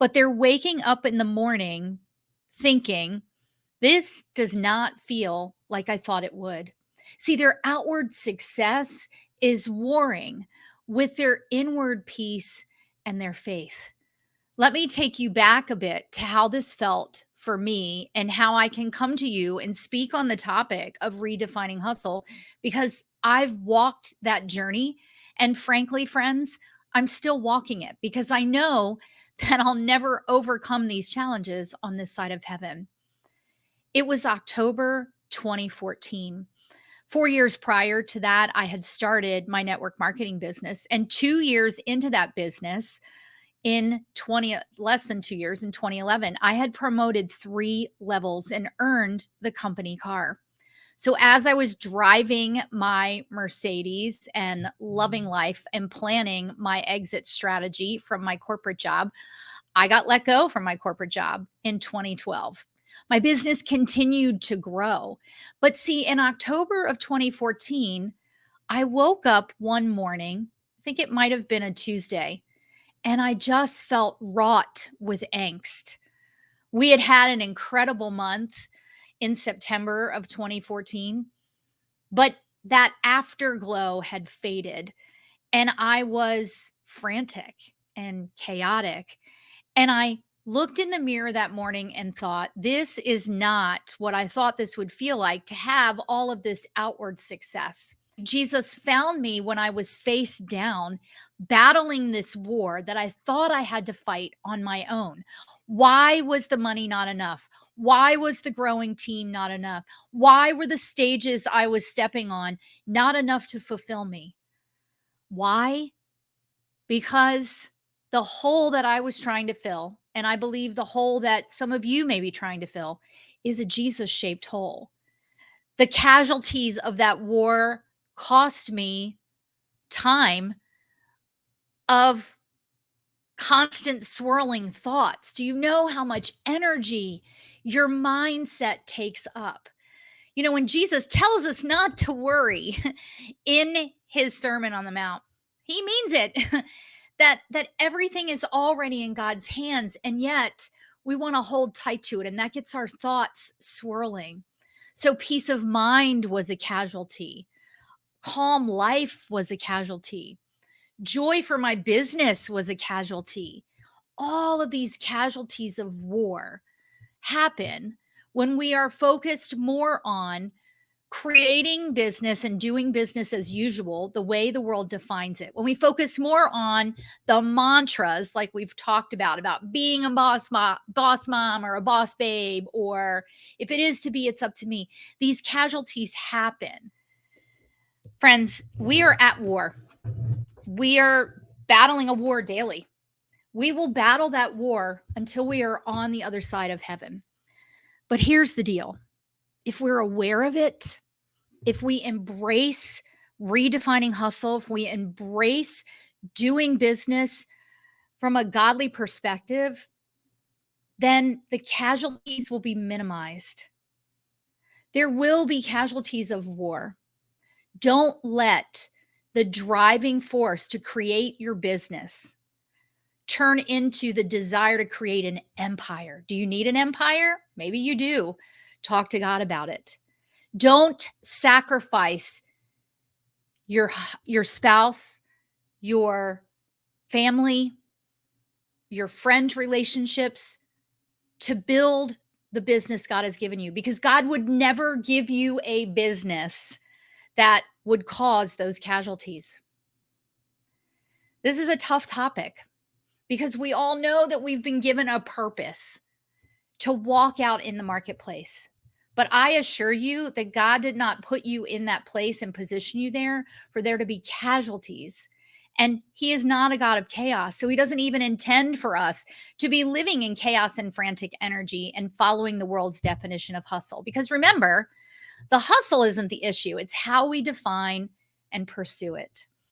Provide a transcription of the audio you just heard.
but they're waking up in the morning thinking, this does not feel like I thought it would. See, their outward success is warring with their inward peace and their faith. Let me take you back a bit to how this felt for me and how I can come to you and speak on the topic of redefining hustle because I've walked that journey. And frankly, friends, I'm still walking it because I know that I'll never overcome these challenges on this side of heaven. It was October 2014. 4 years prior to that, I had started my network marketing business. And 2 years into that business, less than 2 years, in 2011, I had promoted 3 levels and earned the company car. So as I was driving my Mercedes and loving life and planning my exit strategy from my corporate job, I got let go from my corporate job in 2012. My business continued to grow. But see, in October of 2014, I woke up one morning, I think it might have been a Tuesday, and I just felt wrought with angst. We had had an incredible month in September of 2014, but that afterglow had faded, and I was frantic and chaotic. And I looked in the mirror that morning and thought, this is not what I thought this would feel like to have all of this outward success. Jesus found me when I was face down, battling this war that I thought I had to fight on my own. Why was the money not enough? Why was the growing team not enough? Why were the stages I was stepping on not enough to fulfill me? Why? Because the hole that I was trying to fill, and I believe the hole that some of you may be trying to fill, is a Jesus shaped hole. The casualties of that war cost me time of constant swirling thoughts. Do you know how much energy your mindset takes up? You know, when Jesus tells us not to worry in his Sermon on the Mount, he means it. that everything is already in God's hands, and yet we want to hold tight to it, and that gets our thoughts swirling. So peace of mind was a casualty. Calm life was a casualty. Joy for my business was a casualty. All of these casualties of war happen when we are focused more on creating business and doing business as usual, the way the world defines it. When we focus more on the mantras, like we've talked about being a boss mom or a boss babe, or if it is to be, it's up to me. These casualties happen. Friends, we are at war. We are battling a war daily. We will battle that war until we are on the other side of heaven. But here's the deal. If we're aware of it, if we embrace redefining hustle, if we embrace doing business from a godly perspective, then the casualties will be minimized. There will be casualties of war. Don't let the driving force to create your business turn into the desire to create an empire. Do you need an empire? Maybe you do. Talk to God about it. Don't sacrifice your spouse, your family, your friend relationships to build the business God has given you, because God would never give you a business that would cause those casualties. This is a tough topic because we all know that we've been given a purpose to walk out in the marketplace. But I assure you that God did not put you in that place and position you there for there to be casualties. And he is not a God of chaos. So he doesn't even intend for us to be living in chaos and frantic energy and following the world's definition of hustle. Because remember, the hustle isn't the issue. It's how we define and pursue it.